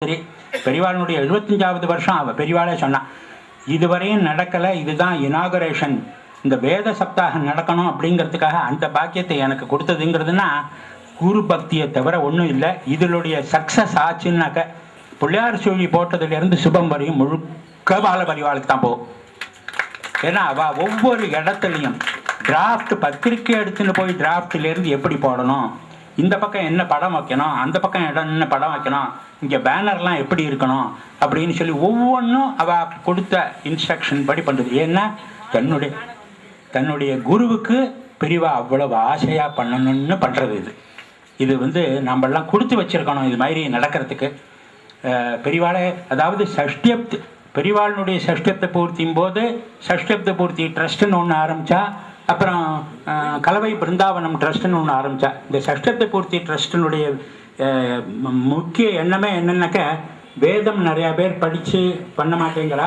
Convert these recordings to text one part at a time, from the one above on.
சரி, பெரியவாளுடைய 75வது வருஷம் அவள் பெரியவாளே சொன்னான், இதுவரையும் நடக்கலை, இதுதான் இனாகரேஷன், இந்த வேத சப்தாகம் நடக்கணும் அப்படிங்கிறதுக்காக அந்த பாக்கியத்தை எனக்கு கொடுத்ததுங்கிறதுனா குரு பக்தியை தவிர ஒன்றும் இல்லை. இதனுடைய சக்ஸஸ் ஆச்சுன்னாக்க பிள்ளையார் சொல்லி போட்டதுலேருந்து சுபம் வரையும் முழுக்க பால பரிவாளுக்கு தான் போகும். ஏன்னா அவள் ஒவ்வொரு இடத்துலையும் டிராஃப்ட் பத்திரிக்கை எடுத்துன்னு போய் டிராஃப்டிலேருந்து எப்படி போடணும், இந்த பக்கம் என்ன படம் வைக்கணும், அந்த பக்கம் என்ன படம் வைக்கணும், இங்கே பேனர்லாம் எப்படி இருக்கணும் அப்படின்னு சொல்லி ஒவ்வொன்றும் அவள் கொடுத்த இன்ஸ்ட்ரக்ஷன் படி பண்ணுறது. ஏன்னா தன்னுடைய குருவுக்கு பெரியவா அவ்வளவு ஆசையாக பண்ணணும்னு பண்ணுறது. இது நம்மெல்லாம் கொடுத்து வச்சுருக்கணும் இது மாதிரி நடக்கிறதுக்கு. பெரியவாளை அதாவது பெரியவாளுடைய சஷ்டியப்த பூர்த்தியும் போது சஷ்டியப்த பூர்த்தி ட்ரஸ்ட்டுன்னு ஒன்று ஆரம்பித்தா, அப்புறம் கலவை பிருந்தாவனம் ட்ரஸ்ட்டுன்னு ஒன்று ஆரம்பித்தா. இந்த சஷ்டியப்த பூர்த்தி ட்ரஸ்ட்டினுடைய முக்கிய எண்ணமே என்னென்னாக்க, வேதம் நிறையா பேர் படித்து பண்ண மாட்டேங்கிறா.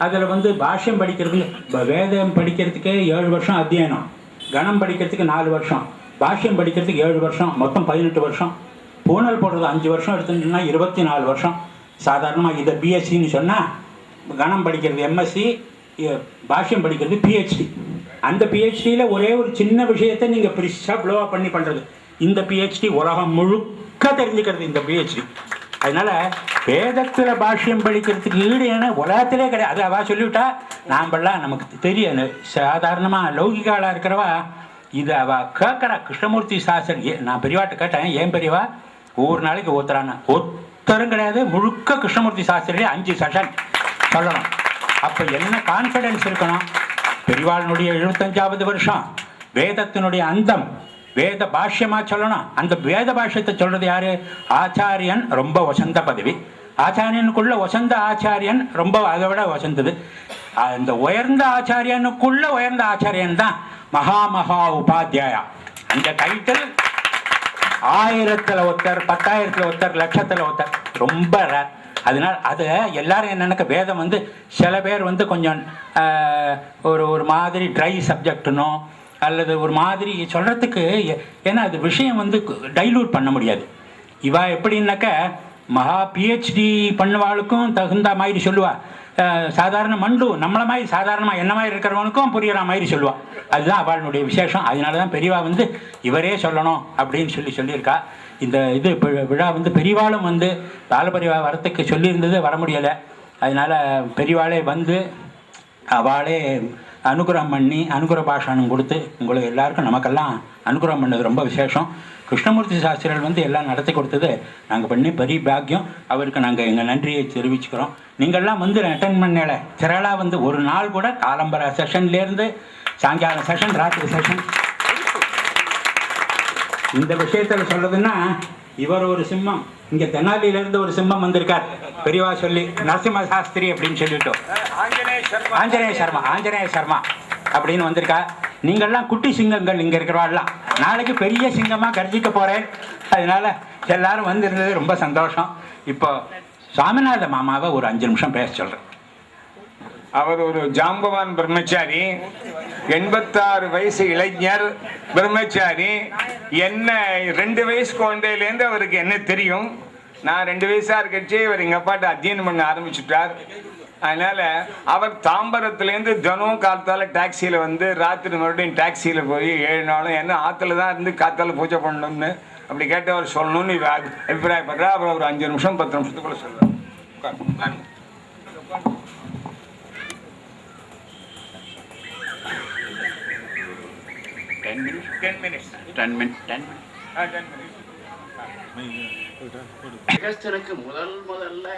அதில் பாஷ்யம் படிக்கிறதுக்கு, வேதம் படிக்கிறதுக்கே 7 வருஷம் அத்தியனம், கணம் படிக்கிறதுக்கு 4 வருஷம், பாஷ்யம் படிக்கிறதுக்கு 7 வருஷம், மொத்தம் 18 வருஷம். பூனல் போடுறது 5 வருஷம் எடுத்துட்டுன்னா 24 வருஷம். சாதாரணமாக இதை பிஎஸ்சின்னு சொன்னால், கணம் படிக்கிறது எம்எஸ்சி, பாஷ்யம் படிக்கிறது பிஹெச்டி. அந்த பிஹெச்டியில் ஒரே ஒரு சின்ன விஷயத்தை நீங்கள் பிரிச்சாக ப்ளோவாக பண்ணி பண்ணுறது. இந்த பிஹெச்டி உலகம் முழுக்க தெரிஞ்சுக்கிறது இந்த பிஹெச்டி. அதனால் வேதத்தில் பாஷ்யம் படிக்கிறதுக்கு ஈடு ஏன்னா உலகத்திலே கிடையாது. அது அவள் சொல்லிவிட்டா நாம்பெல்லாம் நமக்கு தெரியும். சாதாரணமாக லௌகிகாளாக இருக்கிறவா இது அவள் கேட்குறா. கிருஷ்ணமூர்த்தி சாஸ்திரி நான் பெரியவாட்ட கேட்டேன், ஏன் பெரியவா ஒவ்வொரு நாளைக்கு ஒருத்தரான ஒருத்தரும் கிடையாது, முழுக்க கிருஷ்ணமூர்த்தி சாஸ்திரிலே 5 செஷன் சொல்லணும். அப்போ என்ன கான்ஃபிடென்ஸ் இருக்கணும். பெரியவாளுடைய 75வது வருஷம், வேதத்தினுடைய அந்தம், வேத பாஷ்யமாக சொல்லணும். அந்த வேத பாஷ்யத்தை சொல்கிறது யார்? ஆச்சாரியன். ரொம்ப வசந்த பதவி. ஆச்சாரியனுக்குள்ள வசந்த ஆச்சாரியன் ரொம்ப அதை விட வசந்தது. அந்த உயர்ந்த ஆச்சாரியனுக்குள்ள உயர்ந்த ஆச்சாரியன் தான் மகா உபாத்தியாயா. அந்த டைட்டில் 1000ல் ஒருத்தர், 10,000ல் ஒருத்தர், லட்சத்தில் ஒருத்தர், ரொம்ப ரேர். அதனால் அது எல்லாரும் என்னென்னக்க வேதம் சில பேர் கொஞ்சம் ஒரு மாதிரி ட்ரை சப்ஜெக்டுனோ அல்லது ஒரு மாதிரி சொல்கிறதுக்கு, ஏன்னா அது விஷயம் டைலூட் பண்ண முடியாது. இவா எப்படின்னாக்க மகா பிஹெச்டி பண்ணவாளுக்கும் தகுந்த மாதிரி சொல்லுவாள். சாதாரண மண்டு நம்மளை மாதிரி சாதாரணமாக என்ன மாதிரி இருக்கிறவனுக்கும் புரிகிற மாதிரி சொல்லுவாள். அதுதான் அவளுடைய விசேஷம். அதனால தான் பெரியவா இவரே சொல்லணும் அப்படின்னு சொல்லியிருக்கா. இந்த விழா பெரியவாளும் பாலபரிவா வரத்துக்கு சொல்லியிருந்தது, வர முடியலை. அதனால் பெரியவாளே அவளே அனுகிரகம் பண்ணி அனுகிரக பாஷானம் கொடுத்து உங்களுக்கு எல்லாருக்கும் நமக்கெல்லாம் அனுகிரகம் பண்ணது ரொம்ப விசேஷம். கிருஷ்ணமூர்த்தி சாஸ்திரிகள் எல்லாம் நடத்தி கொடுத்தது நாங்கள் பண்ணி பெரிய பாக்கியம். அவருக்கு நாங்கள் எங்கள் நன்றியை தெரிவிச்சுக்கிறோம். நீங்கள்லாம் அட்டன் பண்ணல திரளாக ஒரு நாள் கூட காலம்பர செஷன்லேருந்து சாயங்காலம் செஷன், ராத்திரி செஷன். இந்த விஷயத்தில் சொல்றதுன்னா, இவர் ஒரு சிம்மம், இங்கே தெனாலியிலேருந்து ஒரு சிம்மம் வந்திருக்கார் பெரியவா சொல்லி, நரசிம்ம சாஸ்திரி அப்படின்னு சொல்லிட்டு ஆஞ்சநேய சர்மா அப்படின்னு வந்திருக்கா. நீங்கள்லாம் குட்டி சிங்கங்கள் இங்கே இருக்கிறவாள்லாம். நாளைக்கு பெரிய சிங்கமாக கர்ஜிக்க போகிறேன். அதனால எல்லாரும் வந்திருந்தது ரொம்ப சந்தோஷம். இப்போ சுவாமிநாத மாமாவை ஒரு 5 நிமிஷம் பேச சொல்கிறேன். அவர் ஒரு ஜாம்பவான் பிரம்மச்சாரி, 86 வயசு இளைஞர் பிரம்மச்சாரி. என்ன 2 வயசு குழந்தையிலேருந்து அவருக்கு என்ன தெரியும். நான் 2 வயசாக இருக்கச்சு இவர் எங்கள் அப்பாட்ட அத்தியனம் பண்ண ஆரம்பிச்சுட்டார். அதனால் அவர் தாம்பரத்துலேருந்து தினம் காலத்தால் டாக்ஸியில் ராத்திரி மறுபடியும் டாக்ஸியில் போய் 7 நாளும் என்ன ஆற்றுல தான் இருந்து காத்தால் பூஜை பண்ணணும்னு அப்படி கேட்டு அவர் சொல்லணும்னு அபிப்பிராயப்படுறா. அப்புறம் ஒரு 5 நிமிஷம் 10 நிமிஷத்துக்குள்ள சொல்கிறார். முதல்ல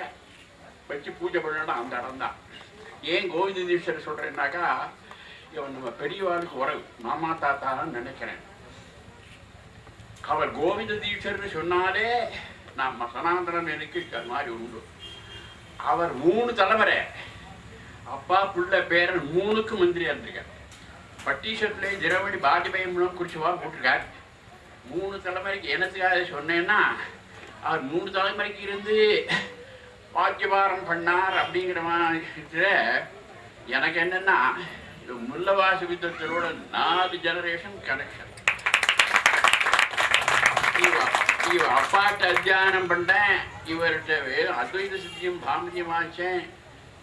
வச்சு பூஜை பண்ணணும் அந்த இடம் தான். ஏன் கோவிந்த தீட்சர் சொல்றேன்னாக்கா, இவன் நம்ம பெரியவாளுக்கு உறவு, மாமா தாத்தான்னு நினைக்கிறேன். அவர் கோவிந்த தீட்சர்னு சொன்னாலே நம்ம சனாதனம் எனக்கு மாதிரி உண்டு. அவர் 3 தலைமுறை, அப்பா புள்ள பேரன் 3க்கு மந்திரியா இருந்திருக்கார். பட்டீஷர்ட்ல திரவடி பாஜபயம் குறிச்சுவா போட்டிருக்கார். 3 தலைமுறைக்கு எனத்துக்காக சொன்னேன்னா, அவர் 3 தலைமுறைக்கு இருந்து பாக்கியபாரம் பண்ணார் அப்படிங்கிற மாதிரி. எனக்கு என்னன்னா, இது முல்லவாசி வித்தத்தரோட 4 ஜெனரேஷன் கனெக்ஷன். இவர் அப்பாட்ட அத்தியானம் பண்ணேன், இவர்கிட்ட அத்வைத சித்தியும் பாமதியும் ஆச்சேன்.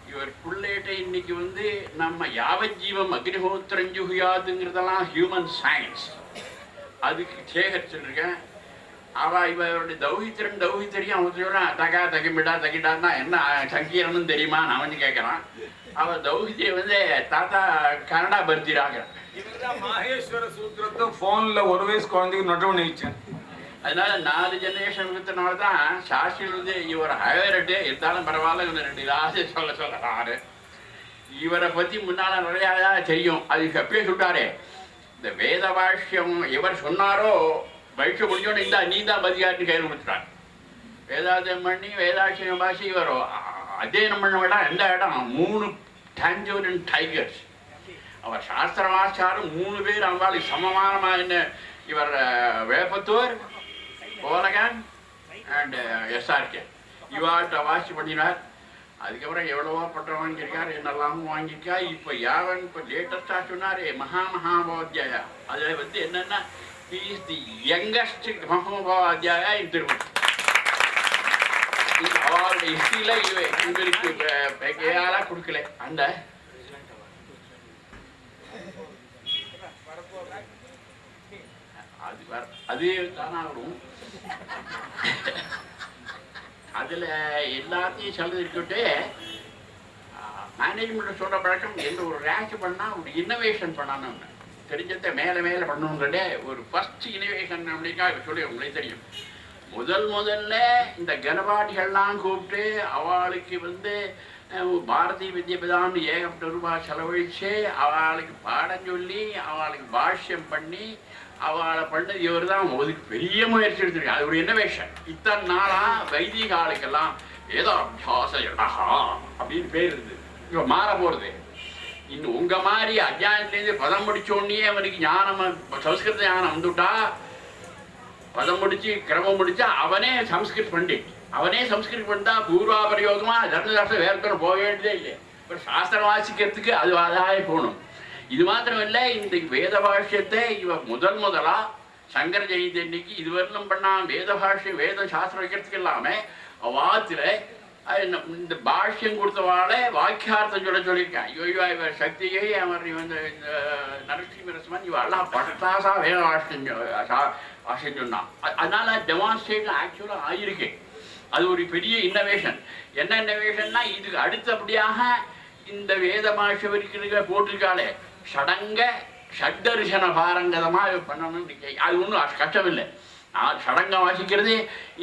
இவர் பிள்ளைகிட்ட இன்னைக்கு வந்து நம்ம யாவஜீவம் அக்னிஹோத்திரஞ்சுகுயாதுங்கிறதெல்லாம் ஹியூமன் சயின்ஸ் அதுக்கு சேகரிச்சுருக்கேன். இவருடைய தௌஹித்திரியும் அவன் சொல்கிறான், தகா தகிமிடா தகிடான்னா என்ன சங்கீரன்னு தெரியுமா நான் வந்து கேட்குறான். அவள் தௌஹித்திரி வந்து தாத்தா கனடா பர்த்திராகிறான். மாஹேஸ்வர சூத்திரத்தை ஃபோனில் ஒரு வயசு குழந்தைக்கு நொட்டு பண்ணி வச்சேன். அதனால 4 ஜெனரேஷன் இருக்கிறதுனால தான் சாஸ்திரியில் வந்து இவர் ஹையரட்டு இருந்தாலும் பரவாயில்ல, இவங்க 2 ராசி சொல்கிறாரு. இவரை பற்றி முன்னால் நிறையா தெரியும். அதுக்கு அப்பயே சொல்லிட்டாரு, இந்த வேத பாஷ்யம் இவர் சொன்னாரோ பயிற்சி முடிஞ்சோன்னு இந்த நீ தான் பதிகாட்டு கையில் கொடுத்துட்டார். வேதாந்தம் பண்ணி வேதாட்சியம் பாஷி இவர் அத்தியனம் பண்ண இடம் எந்த இடம் 3 டாஞ்சூரியன் டைகர்ஸ். அவர் சாஸ்திரமாச்சாரம் 3 பேர் அவங்களுக்கு சமமானமான இவர் வேப்பத்தூர், கோலகன் அண்ட் எஸ்ஆர்கே இவாட்ட வாசி பண்ணினார். அதுக்கப்புறம் எவ்வளவோ பட்டம் வாங்கியிருக்கார், என்னெல்லாமும் வாங்கியிருக்கா. இப்போ யாவன் இப்போ லேட்டஸ்டாக சொன்னார் மகாமகாபோத்தியாயா. அதில் வந்து என்னென்னா he is the youngest மகாமகாபோத்தியாயா in Tirupati. அவரோட ஹிஸ்ட்ரியில் இவருக்கு கையாளாக கொடுக்கல. அந்த அது தானாகும். அதில் எல்லாத்தையும் சொல்றது இருக்கட்டு, மேனேஜ்மெண்ட் சொல்கிற பழக்கம் எந்த ஒரு ரேங்க் பண்ணால் ஒரு இன்னோவேஷன் பண்ணணும், தெரிஞ்சதை மேலே மேலே பண்ணணுங்கிறதே ஒரு ஃபஸ்ட் இன்னோவேஷன் அப்படின்னா சொல்லி உங்களுக்கு தெரியும். முதல்ல இந்த கனபாடிகள்லாம் கூப்பிட்டு அவளுக்கு வந்து பாரதிய வித்யாபதான்னு ஏகப்பட்ட ரூபாய் செலவழித்து அவளுக்கு பாடம் சொல்லி அவளுக்கு பாஷ்யம் பண்ணி அவளை பண்ணது இவர் தான் அதுக்கு பெரிய முயற்சி எடுத்துருக்கு. அது ஒரு இன்னோவேஷன். இத்தனை நாளாக வைதிக ஆளுக்கெல்லாம் ஏதோ அபியாச இடஹா அப்படின்னு பேர் இருக்குது. இப்போ மாற போகிறது. இன்னும் உங்கள் மாதிரி அத்தியாயத்துலேருந்து பதம் முடிச்சோடனே அவனுக்கு ஞானம் சம்ஸ்கிருத ஞானம் வந்துவிட்டா, பதம் முடிச்சு கிரமம் முடிச்சா அவனே சம்ஸ்கிருத் பண்டிட், அவனே சம்ஸ்கிருத் பண்ணிட்டா பூர்வாபரியோகமாக தர்மசாஸ்திரம் வேறத்தோட போக வேண்டியதே இல்லை. இப்போ சாஸ்திரம் வாசிக்கிறதுக்கு அது அதாய போகணும். இது மாத்திரம் இல்லை, இந்த வேத பாஷ்யத்தை இவன் முதலா சங்கர ஜெயந்தி அன்னைக்கு இதுவரையிலும் பண்ணால் வேத பாஷ்யம் வேத சாஸ்திரம் வைக்கிறதுக்கு இல்லாமல் அவாத்தில் இந்த பாஷ்யம் கொடுத்தவாளை வாக்கியார்த்தம் சொல்லியிருக்கேன். ஐயோ இவர் சக்தியை அவர் இந்த நரசிம்மரசமன் இவெல்லாம் பட்டாசா வேத பாஷ்யம் சொன்னான். அதனால டெமான்ஸ்ட்ரேட் ஆக்சுவலாக ஆயிருக்கு. அது ஒரு பெரிய இன்னோவேஷன். என்ன இன்னோவேஷன்னா இதுக்கு அடுத்தபடியாக இந்த வேத பாஷ்யம் இருக்கிற போட்டிருக்காளே ஷடங்க ஷட்டரிசன பாரங்கதமாக பண்ணணும்னு. அது ஒன்றும் கஷ்டம் இல்லை. நான் சடங்கம் வாசிக்கிறது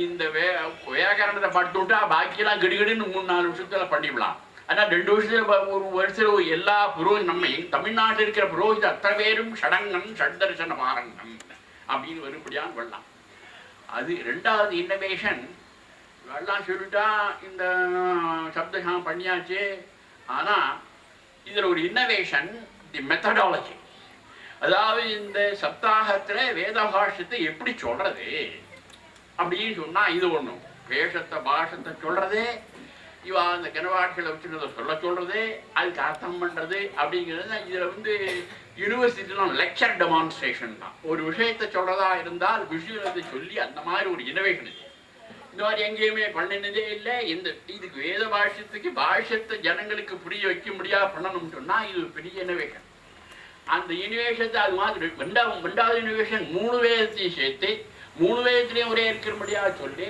இந்த வியாக்கரணத்தை பட்டு விட்டா பாக்கியெல்லாம் கிடுகிடுன்னு 3-4 வருஷத்துல பண்ணிவிடலாம். ஆனால் 2 வருஷத்துல ஒரு வருஷத்துல எல்லா நம்ம தமிழ்நாட்டில் இருக்கிற புரோகித அத்தனை பேரும் ஷடங்கம் ஷட்டரிசன பாரங்கம் அப்படின்னு வரும்படியான்னு வரலாம். அது 2வது இன்னோவேஷன். எல்லாம் சொல்லிட்டா இந்த சப்தகம் பண்ணியாச்சு. ஆனால் இதில் ஒரு இன்னோவேஷன் தி மெத்தடாலஜி. அதாவது இந்த சப்தாகத்தில் வேத பாஷ்யத்தை எப்படி சொல்றது அப்படின்னு சொன்னால் இது ஒன்றும் வேஷத்தை பாஷத்தை சொல்றது, இவா அந்த கனவாட்களை வச்சுக்கிறத சொல்றது, அதுக்கு அர்த்தம் பண்ணுறது அப்படிங்கிறது. இதில் வந்து யூனிவர்சிட்டிலாம் லெக்சர் டெமான்ஸ்ட்ரேஷன் தான். ஒரு விஷயத்தை சொல்கிறதா இருந்தால் விஷயத்தை சொல்லி அந்த மாதிரி ஒரு இன்னோவேஷன் இது. இந்த மாதிரி எங்கேயுமே பண்ணினதே இல்லை. இதுக்கு வேத பாஷ்யத்துக்கு பாஷ்யத்தை ஜனங்களுக்கு புரிய வைக்க முடியாது பண்ணணும்னு சொன்னால் இது ஒரு பெரிய இன்னோவேஷன். அந்த இன்னோவேஷத்தை அது மாதிரி 2வது இன்னோவேஷன் 3 வேதத்தையும் சேர்த்து 3 வேதத்துலேயும் ஒரே இருக்கிற முடியாது சொல்லி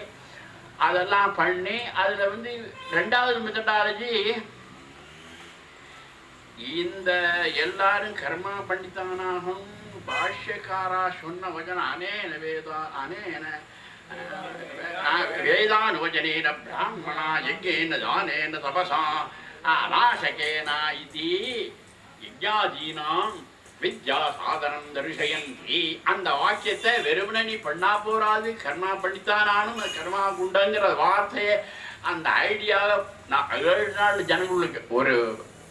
அதெல்லாம் பண்ணி அதில் வந்து 2வது மெத்தடாலஜி இந்த எல்லாரும் கர்மா பண்ணித்தானாகும் பாஷ்யக்காரா சொன்ன வச்சன அனேன வேதா அனேன வேதானுவஜனேன பிராமணா யஜ்ஞேன தானேன தபசா அநாசகேன இதி யஜ்ஞாதீனாம் வித்யா சாதனம் தரிசயந்தி. அந்த வாக்கியத்தை வெறுமனே நீ பண்ணா போராது, கர்மா பண்ணித்தானானும் கர்மா குண்டங்கிற வார்த்தையை அந்த ஐடியாவை நான் 7 நாள் ஜனங்களுக்கு ஒரு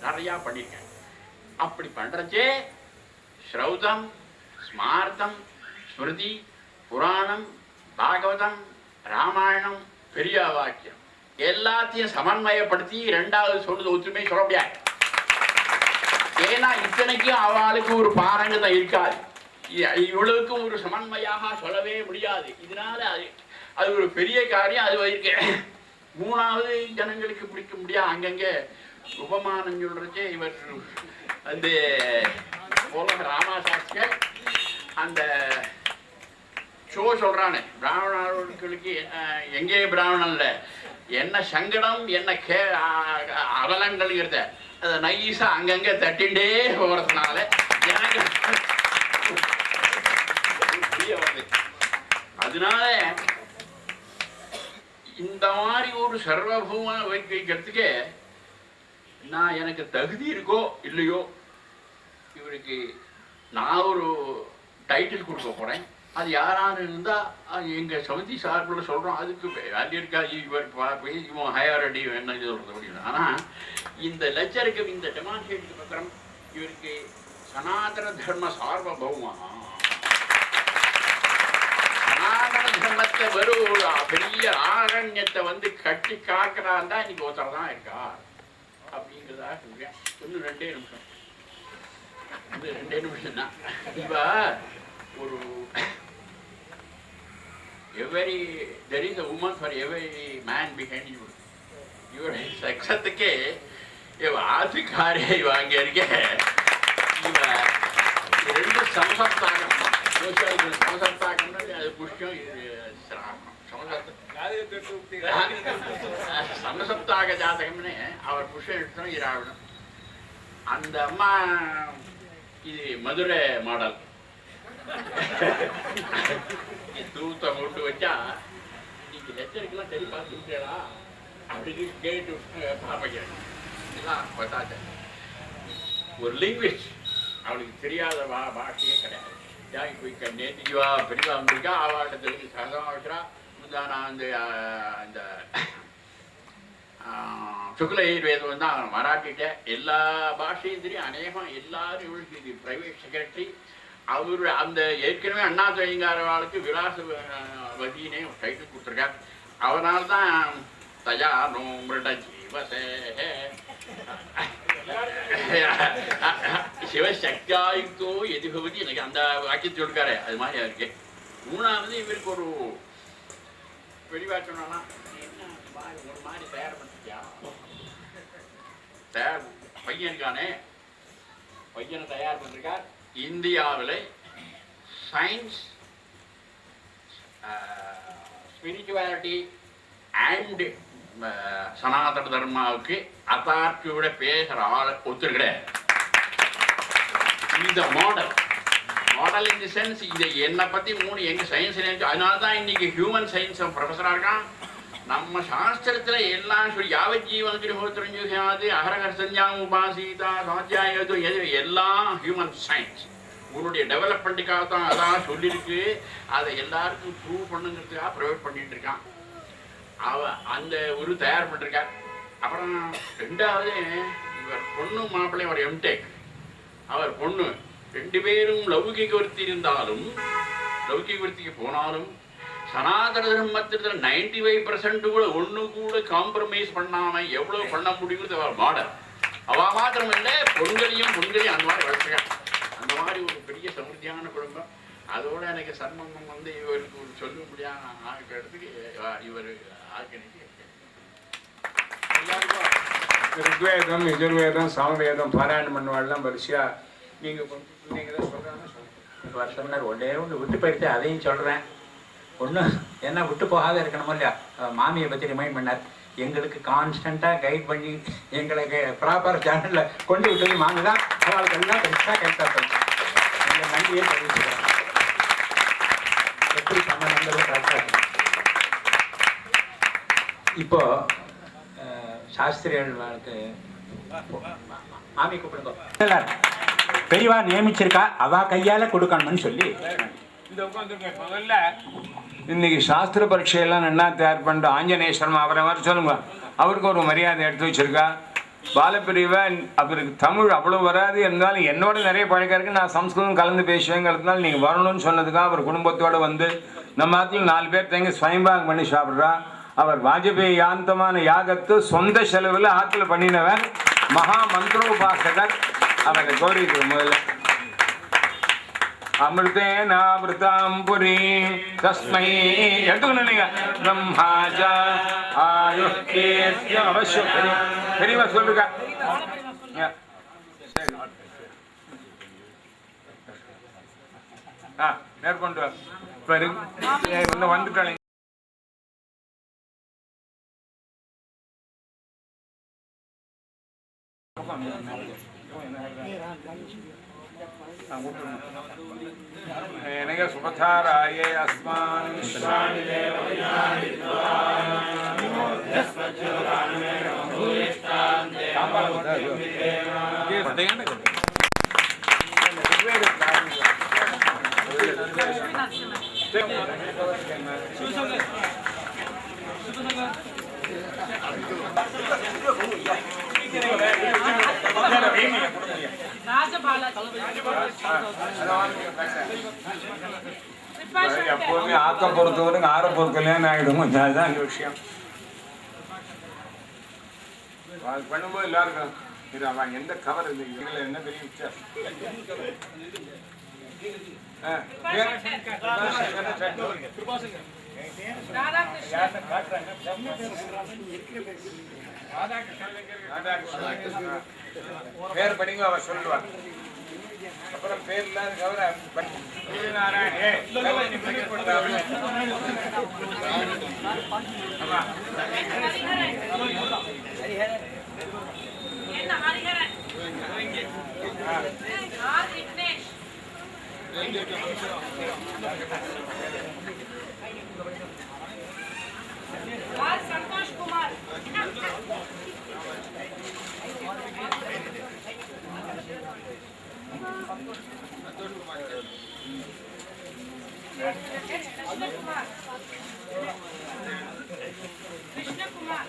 நிறையா பண்ணியிருக்கேன். அப்படி பண்ணுறச்சே ஸ்ரௌதம் ஸ்மார்த்தம் ஸ்மிருதி புராணம் பாகவதம் ராமாயணம் பெரிய வாக்கியம் எல்லாத்தையும் சமன்வயப்படுத்தி 2வது சொல்றது ஒற்றுமை சொல்ல முடியாது. ஏன்னா இத்தனைக்கும் அவளுக்கு ஒரு பாரங்கதம் இருக்காது, இவ்வளவுக்கும் ஒரு சமன்மையாக சொல்லவே முடியாது. இதனால அது ஒரு பெரிய காரியம். அது இருக்கு. மூணாவது ஜனங்களுக்கு பிடிக்க முடியாது. அங்கங்கே உபமானம் சொல்றச்சே இவர் அந்த ராமாசாஸ்திரிகள் அந்த ஷோ சொல்றானே, பிராமணர்களுக்கு எங்கே பிராமணன்ல என்ன சங்கடம் என்ன அவலங்கள்ங்கிறத அதை நைஸா அங்கங்க தட்டிண்டே போறதுனால ஜனங்கள் அதனால இந்த மாதிரி ஒரு சர்வபூமா வைக்கிறதுக்கு நான் எனக்கு தகுதி இருக்கோ இல்லையோ, இவருக்கு நான் ஒரு டைட்டில் கொடுக்க போறேன். அது யாராரு இருந்தா எங்க சமிதி சார்பில் சொல்றோம், அதுக்கு வேல்யூ இருக்கா, இவர் ஹையர் அடி என்ன சொல்றது அப்படின்னு. ஆனா இந்த லெக்சருக்கு இந்த டெமான்ஸ்ட்ரேஷன் பத்திரம் இவருக்கு சனாதன தர்ம சார்வபௌமா, சனாதன தர்மத்தை வெறும் ஒரு பெரிய ஆரண்யத்தை வந்து கட்டி காக்கிறான் தான் இன்னைக்கு ஒருத்தர் தான் இருக்கா அப்படிங்கிறதா சொல்றேன். இன்னும் 2 நிமிஷம், இந்த 2 நிமிஷம் தான். இப்ப ஒரு there is a woman for every man behind you. இவருடைய சக்சத்துக்கே இவ ஆத்துக்காரே இவ அங்க இருக்க இவ 2 சமசப்தாகம் சமசப்தாகம்னா அது புஷ்யம், இது சிராமம். சமசப்தாக ஜாதகம்னு அவர் புஷ்யம் எடுத்தோம் இராவிடம். அந்த அம்மா இது மதுரை மாடல் தூத்த போட்டு வச்சா நீங்க லெக்சருக்கெல்லாம் தெளிவா சொல்றா அப்படின்னு கேட்டு பாப்பேன். ஒரு லிங்குவிஸ்ட், அவளுக்கு தெரியாத பாஷையே கிடையாது. இப்போ நேற்றுக்குவா பெரியவா வந்திருக்கா, அவள்கிட்ட தெலுங்கு சகதமாக வைக்கிறா. முந்தானா அந்த சுக்லயர்வேதம் தான் அவன் மராட்டிட்ட எல்லா பாஷையும் தெரியும். அநேகம் எல்லாரும் இவளுக்கு இது பிரைவேட் செக்ரட்டரி. அவர் அந்த ஏற்கனவே அண்ணாதுரைங்காரவாளுக்கு விலாசவதினே டைட்டில் கொடுத்துருக்கார். அவனால்தான் தயா நோ மிருட ஜீவசே சிவசக்தியாயுக்தோ எதிபதி எனக்கு அந்த வாக்கியத்தை சொல்லிருக்காரு. அது மாதிரி இருக்கு. மூணாவது இவருக்கு ஒரு வெளிவா சொன்னா ஒரு மாதிரி தயார் பண்ணிட்டியா, பையன் இருக்கானே, பையனை தயார் பண்ணிருக்கார். இந்தியாவில் சயின்ஸ், ஸ்பிரிச்சுவாலிட்டி அண்ட் சனாதன தர்மாவுக்கு அத்தார்த்தியோட பேசுற ஆள் ஒருத்தர் கிடையாது. இந்த மாடல் இன் தி சென்ஸ் இதை என்னை பத்தி 3 எங்க சயின்ஸ், அதனால தான் இன்னைக்கு ஹியூமன் சயின்ஸ் ப்ரொஃபஸரா இருக்கான். நம்ம சாஸ்திரத்துல எல்லாம் சொல்லி யாவத் ஜீவனத்தில் ஹோத்திரஞ்சுகாது அகரகர் சஞ்சாம் உபாசீதா சாத்தியாயது எல்லாம் ஹியூமன் சயின்ஸ் உன்னுடைய டெவலப்மெண்ட்டுக்காக தான் அதான் சொல்லியிருக்கு. அதை எல்லாருக்கும் ப்ரூவ் பண்ணுங்கிறதுக்காக ப்ரொவைட் பண்ணிட்டு இருக்கான். அந்த ஒரு தயார் பண்ணிருக்கார். அப்புறம் 2வது இவர் பொண்ணு மாப்பிள்ளை ஒரு எம்டெக், அவர் பொண்ணு 2 பேரும் லௌகிக விருத்தி இருந்தாலும் லௌகிக விருத்திக்கு போனாலும் சனாதன தர்மத்தில் 95% கூட ஒன்று கூட காம்ப்ரமைஸ் பண்ணாம எவ்வளவு பண்ண முடியுங்கிறது அவர் மாடல். அவ மாத்திரம் இல்லை, பொண்களையும் அந்த மாதிரி வளர்த்துக்கான். அந்த மாதிரி ஒரு பெரிய சமൃദ്ധിயான குடும்பம். அதோட எனக்கு சர்மம் வந்து இவருக்கு ஒரு சொல்ல முடியாத இடத்துக்கு இவர் ஆக்கினிக்கு ருக்வேதம் யஜுர்வேதம் சாமவேதம் பாராயணம் பண்ணுவாள்லாம் வரிசையா நீங்க தான் சொல்றாங்க. சொன்னார் ஒன்றே ஒன்று விட்டு போயிடுச்சு, அதையும் சொல்றேன். ஒன்று என்ன விட்டு போகாத இருக்கணுமோ இல்லையா, மாமியை பற்றி ரிமைண்ட் பண்ணார். எங்களுக்கு கான்ஸ்டண்ட்டாக கைட் பண்ணி எங்களுக்கு ப்ராப்பர் சேனலில் கொண்டு விட்டது மாமி தான். அவளுக்கு எல்லாம் பெருசாக கைத்தாப்பேன். எங்கள் நன்றியை தெரிவிச்சுக்கிறேன். எப்படி நம்ம நண்பர்கள் கரெக்டாக இப்போ சாஸ்திரிகளுக்கு மாமி கூப்பிடுங்க. பெரியவா நியமிச்சிருக்கா, அவ கையால கொடுக்கணும்னு சொல்லி இந்த உட்காந்துருக்கேன். முதல்ல இன்னைக்கு சாஸ்திர பரீட்சையெல்லாம் நல்லா தயார் பண்ணிட்டு ஆஞ்சநேய சர்மா அவரை மாதிரி சொல்லுங்க, அவருக்கு ஒரு மரியாதை எடுத்து வச்சிருக்கா. பாலப்பிரிவை அவருக்கு தமிழ் அவ்வளோ வராது, இருந்தாலும் என்னோட நிறைய பழக்கம் இருக்கு. நான் சம்ஸ்கிருதம் கலந்து பேசுவேங்கிறதுனால நீங்கள் வரணும்னு சொன்னதுக்காக அவர் குடும்பத்தோடு வந்து நம்ம ஆத்தியும் 4 பேர் தங்கி ஸ்வயம்பாகம் பண்ணி சாப்பிட்றா. அவர் வாஜ்பேயி யாந்தமான யாகத்து சொந்த செலவில் ஆற்றுல பண்ணினவர் மகா மந்திரோபாசகர். அவரை கௌரவிக்கிற முதல்ல அமிர்தேனாவிருதாம் புரி தஸ்மை எடுத்துக்கணும் நீங்க பிரம்மாஜா ஆயுஷ்கேத்ய அவசியம் பெரியவா சொல்லுங்க. சரி மேற்கொண்டு வந்துட்டாங்க. எனக்கு சுபதாராயே அஸ்மான் எப்போதுமே ஆக்க பொறுத்தவரைக்கும் ஆற பொறுக்கலையான்னு ஆகிடும். அதுதான் இந்த விஷயம். பண்ணும்போது எல்லாருக்கும் இது அவன் எந்த கவர் இல்லை இதுல என்ன பெரிய வித்தியாசம். பேர் படிங்க அவ சொல்லுவார். அப்புறம் பேர் இல்லாத கவர संतोष कुमार कृष्ण कुमार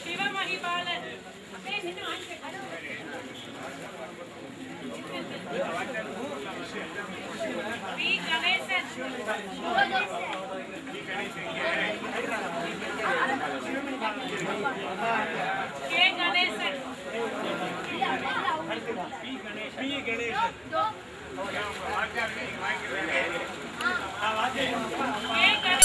शिव महिपालन वी गणेशन के गणेशन के